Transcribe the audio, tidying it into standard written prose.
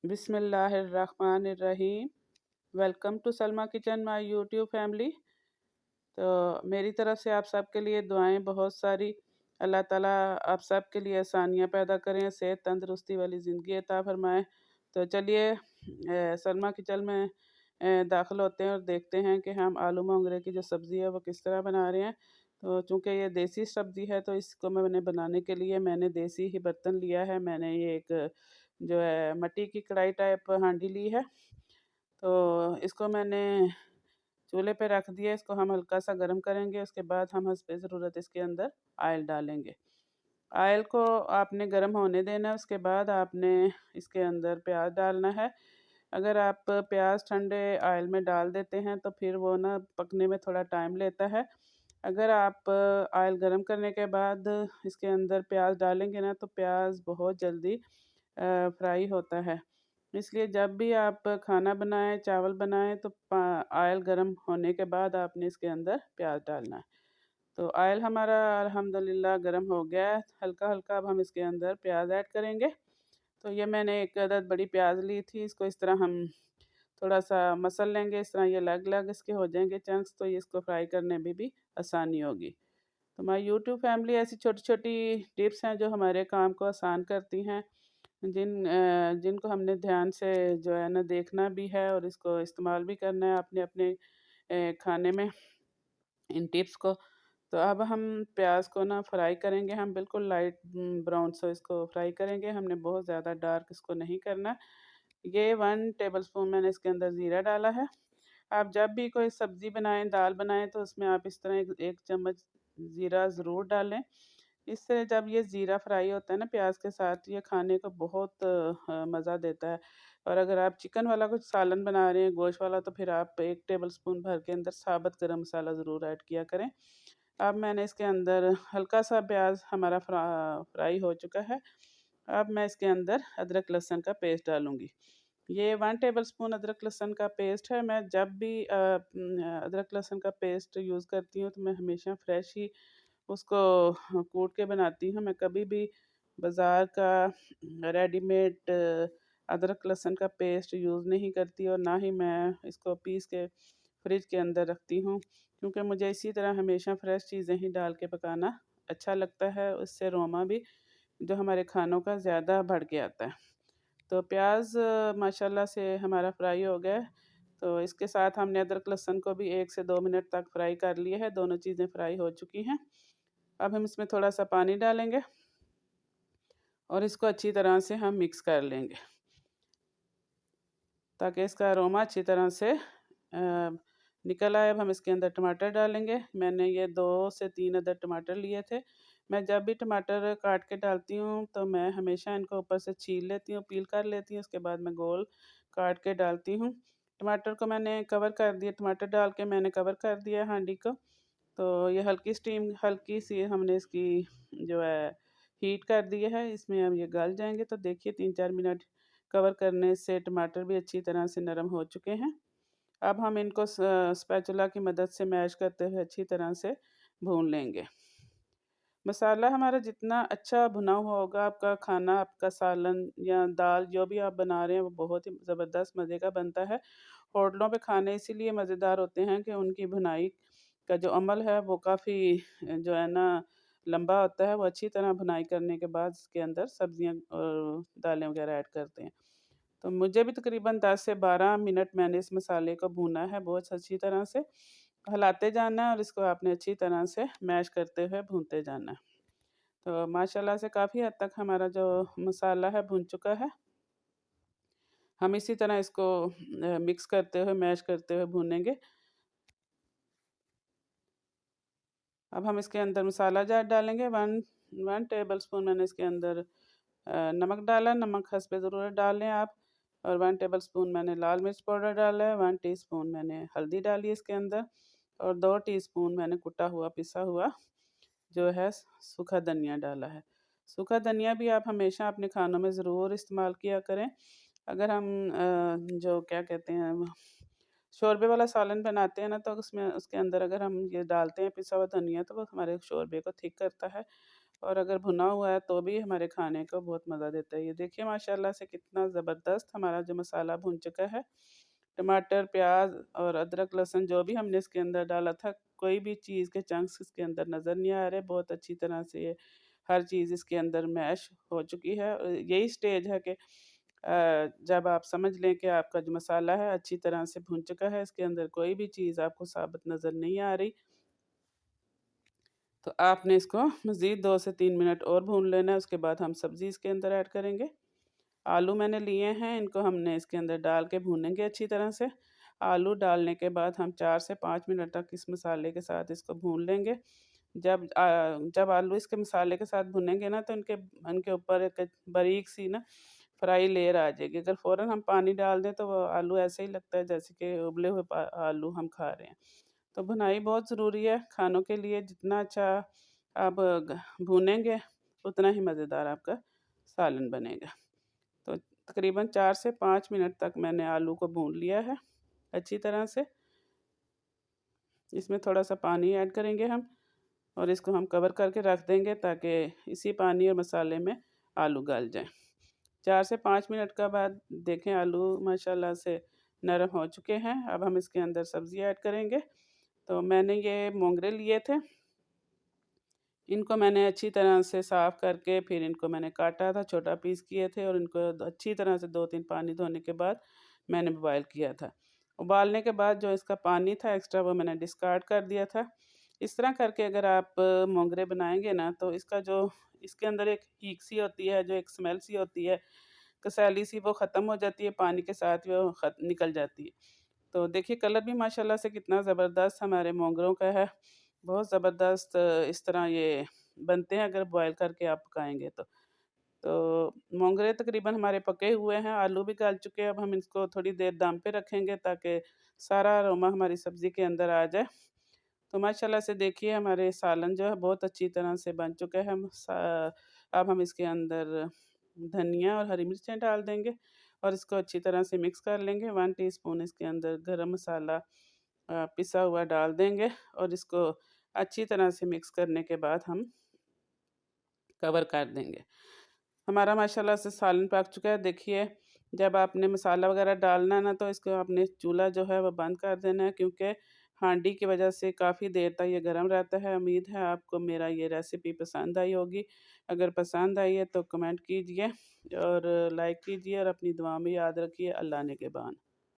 बिस्मिल्लाहिर्रहमानिर्रहीम। Welcome to Salma kitchen my YouTube family. तो मेरी तरफ से आप सब के लिए दुआएं बहुत सारी। अल्लाह ताला आप सब के लिए आसानियां पैदा करें, सेहत तंदुरुस्ती वाली ज़िंदगी अता फरमाएं। तो चलिए सलमा किचन में दाखिल होते हैं और देखते हैं कि हम आलू मोंगरे की जो सब्ज़ी है वो किस तरह बना रहे हैं। तो चूँकि ये देसी सब्ज़ी है तो इसको मैंने बनाने के लिए मैंने देसी ही बर्तन लिया है। मैंने ये एक जो है मिट्टी की कढ़ाई टाइप हांडी ली है। तो इसको मैंने चूल्हे पे रख दिया। इसको हम हल्का सा गर्म करेंगे, उसके बाद हम हस्बे ज़रूरत इसके अंदर ऑयल डालेंगे। ऑयल को आपने गर्म होने देना है, उसके बाद आपने इसके अंदर प्याज डालना है। अगर आप प्याज ठंडे ऑयल में डाल देते हैं तो फिर वो ना पकने में थोड़ा टाइम लेता है। अगर आप ऑयल गर्म करने के बाद इसके अंदर प्याज डालेंगे ना तो प्याज बहुत जल्दी फ्राई होता है। इसलिए जब भी आप खाना बनाएं, चावल बनाएं तो ऑयल गर्म होने के बाद आपने इसके अंदर प्याज डालना है। तो ऑयल हमारा अल्हम्दुलिल्लाह गर्म हो गया है। हल्का हल्का अब हम इसके अंदर प्याज ऐड करेंगे। तो ये मैंने एक अदद बड़ी प्याज ली थी। इसको इस तरह हम थोड़ा सा मसल लेंगे। इस तरह ये अलग अलग इसके हो जाएंगे चंक्स, तो ये इसको फ्राई करने में भी आसानी होगी। तो हमारी यूट्यूब फैमिली ऐसी छोटी छोटी टिप्स हैं जो हमारे काम को आसान करती हैं, जिनको हमने ध्यान से जो है ना देखना भी है और इसको इस्तेमाल भी करना है अपने अपने खाने में, इन टिप्स को। तो अब हम प्याज को ना फ्राई करेंगे, हम बिल्कुल लाइट ब्राउन से इसको फ्राई करेंगे। हमने बहुत ज़्यादा डार्क इसको नहीं करना। ये 1 टेबलस्पून मैंने इसके अंदर ज़ीरा डाला है। आप जब भी कोई सब्ज़ी बनाएं, दाल बनाएं तो उसमें आप इस तरह एक चम्मच ज़ीरा ज़रूर डालें। इससे जब ये ज़ीरा फ्राई होता है ना प्याज के साथ, ये खाने को बहुत मज़ा देता है। और अगर आप चिकन वाला कुछ सालन बना रहे हैं, गोश्त वाला, तो फिर आप 1 टेबलस्पून भर के अंदर साबुत गरम मसाला ज़रूर ऐड किया करें। अब मैंने इसके अंदर हल्का सा प्याज हमारा फ्राई हो चुका है। अब मैं इसके अंदर अदरक लहसुन का पेस्ट डालूँगी। ये 1 टेबलस्पून अदरक लहसुन का पेस्ट है। मैं जब भी अदरक लहसुन का पेस्ट यूज़ करती हूँ तो मैं हमेशा फ्रेश ही उसको कूट के बनाती हूँ। मैं कभी भी बाज़ार का रेडीमेड अदरक लहसुन का पेस्ट यूज़ नहीं करती और ना ही मैं इसको पीस के फ्रिज के अंदर रखती हूँ, क्योंकि मुझे इसी तरह हमेशा फ्रेश चीज़ें ही डाल के पकाना अच्छा लगता है। उससे अरोमा भी जो हमारे खानों का ज़्यादा बढ़ के आता है। तो प्याज माशाल्लाह से हमारा फ्राई हो गया है। तो इसके साथ हमने अदरक लहसुन को भी 1 से 2 मिनट तक फ्राई कर लिए है। दोनों चीज़ें फ्राई हो चुकी हैं। अब हम इसमें थोड़ा सा पानी डालेंगे और इसको अच्छी तरह से हम मिक्स कर लेंगे ताकि इसका अरोमा अच्छी तरह से निकल आए। अब हम इसके अंदर टमाटर डालेंगे। मैंने ये 2 से 3 अदद टमाटर लिए थे। मैं जब भी टमाटर काट के डालती हूँ तो मैं हमेशा इनको ऊपर से छील लेती हूँ, पील कर लेती हूँ, उसके बाद मैं गोल काट के डालती हूँ। टमाटर को मैंने कवर कर दिया, टमाटर डाल के मैंने कवर कर दिया हांडी को। तो ये हल्की सी हमने इसकी जो है हीट कर दी है। इसमें अब ये गल जाएँगे। तो देखिए 3-4 मिनट कवर करने से टमाटर भी अच्छी तरह से नरम हो चुके हैं। अब हम इनको स्पैचुला की मदद से मैश करते हुए अच्छी तरह से भून लेंगे। मसाला हमारा जितना अच्छा भुना हुआ होगा, आपका खाना, आपका सालन या दाल जो भी आप बना रहे हैं वो बहुत ही ज़बरदस्त मज़े का बनता है। होटलों पे खाने इसीलिए मज़ेदार होते हैं कि उनकी भुनाई का जो अमल है वो काफ़ी जो है ना लंबा होता है। वो अच्छी तरह भुनाई करने के बाद इसके अंदर सब्ज़ियाँ और दालें वग़ैरह ऐड करते हैं। तो मुझे भी तकरीबन 10 से 12 मिनट मैंने इस मसाले को भूना है बहुत अच्छी तरह से। हिलाते जाना है और इसको आपने अच्छी तरह से मैश करते हुए भूनते जाना है। तो माशाल्लाह से काफ़ी हद तक हमारा जो मसाला है भुन चुका है। हम इसी तरह इसको मिक्स करते हुए, मैश करते हुए भूनेंगे। अब हम इसके अंदर मसाला जार डालेंगे। 1 टेबलस्पून मैंने इसके अंदर नमक डाला। नमक हस्बे ज़रूरत डालें आप। और 1 टेबलस्पून मैंने लाल मिर्च पाउडर डाला है। 1 टीस्पून मैंने हल्दी डाली है इसके अंदर। और 2 टीस्पून मैंने कुटा हुआ, पिसा हुआ जो है सूखा धनिया डाला है। सूखा धनिया भी आप हमेशा अपने खानों में ज़रूर इस्तेमाल किया करें। अगर हम जो क्या कहते हैं शोरबे वाला सालन बनाते हैं ना तो उसमें उसके अंदर अगर हम ये डालते हैं पिसा हुआ धनिया तो वो हमारे शोरबे को थिक करता है और अगर भुना हुआ है तो भी हमारे खाने को बहुत मज़ा देता है। ये देखिए माशाल्लाह से कितना ज़बरदस्त हमारा जो मसाला भुन चुका है। टमाटर, प्याज़ और अदरक, लहसुन जो भी हमने इसके अंदर डाला था, कोई भी चीज़ के चंक्स इसके अंदर नज़र नहीं आ रहे। बहुत अच्छी तरह से ये हर चीज़ इसके अंदर मैश हो चुकी है। यही स्टेज है कि जब आप समझ लें कि आपका जो मसाला है अच्छी तरह से भुन चुका है, इसके अंदर कोई भी चीज़ आपको साबुत नज़र नहीं आ रही, तो आपने इसको मज़ीद 2 से 3 मिनट और भून लेना है। उसके बाद हम सब्ज़ी इसके अंदर ऐड करेंगे। आलू मैंने लिए हैं, इनको हमने इसके अंदर डाल के भूनेंगे अच्छी तरह से। आलू डालने के बाद हम 4 से 5 मिनट तक इस मसाले के साथ इसको भून लेंगे। जब आलू इसके मसाले के साथ भुनेंगे ना, तो इनके इनके ऊपर एक बारीक सी ना फ्राई लेयर आ जाएगी। अगर फ़ौरन हम पानी डाल दें तो वो आलू ऐसे ही लगता है जैसे कि उबले हुए आलू हम खा रहे हैं। तो भुनाई बहुत ज़रूरी है खानों के लिए। जितना अच्छा आप भूनेंगे उतना ही मज़ेदार आपका सालन बनेगा। तो तकरीबन 4 से 5 मिनट तक मैंने आलू को भून लिया है अच्छी तरह से। इसमें थोड़ा-सा पानी ऐड करेंगे हम और इसको हम कवर करके रख देंगे ताकि इसी पानी और मसाले में आलू गल जाएँ। 4 से 5 मिनट का बाद देखें आलू माशाल्लाह से नरम हो चुके हैं। अब हम इसके अंदर सब्ज़ी ऐड करेंगे। तो मैंने ये मोंगरे लिए थे, इनको मैंने अच्छी तरह से साफ़ करके फिर इनको मैंने काटा था, छोटा पीस किए थे और इनको अच्छी तरह से 2-3 पानी धोने के बाद मैंने बॉयल किया था। उबालने के बाद जो इसका पानी था एक्स्ट्रा वो मैंने डिस्कार्ड कर दिया था। इस तरह करके अगर आप मोंगरे बनाएँगे ना, तो इसका जो इसके अंदर एक हीक सी होती है, जो एक स्मेल सी होती है, कसैली सी, वो ख़त्म हो जाती है, पानी के साथ वो निकल जाती है। तो देखिए कलर भी माशाल्लाह से कितना ज़बरदस्त हमारे मोंगरों का है। बहुत ज़बरदस्त इस तरह ये बनते हैं अगर बॉयल करके आप पकाएँगे तो। तो मोंगरे तकरीबन हमारे पके हुए हैं, आलू भी गल चुके हैं। अब हम इसको थोड़ी देर दम पे रखेंगे ताकि सारा अरोमा हमारी सब्ज़ी के अंदर आ जाए। तो माशाल्लाह से देखिए हमारे सालन जो है बहुत अच्छी तरह से बन चुका है। अब हम इसके अंदर धनिया और हरी मिर्चें डाल देंगे और इसको अच्छी तरह से मिक्स कर लेंगे। 1 टीस्पून इसके अंदर गरम मसाला पिसा हुआ डाल देंगे और इसको अच्छी तरह से मिक्स करने के बाद हम कवर कर देंगे। हमारा माशाल्लाह से सालन पक चुका है। देखिए, जब आपने मसाला वग़ैरह डालना है ना, तो इसको आपने चूल्हा जो है वो बंद कर देना है, क्योंकि हांडी की वजह से काफ़ी देर तक ये गरम रहता है। उम्मीद है आपको मेरा ये रेसिपी पसंद आई होगी। अगर पसंद आई है तो कमेंट कीजिए और लाइक कीजिए और अपनी दुआ में याद रखिए। अल्लाह ने के बान।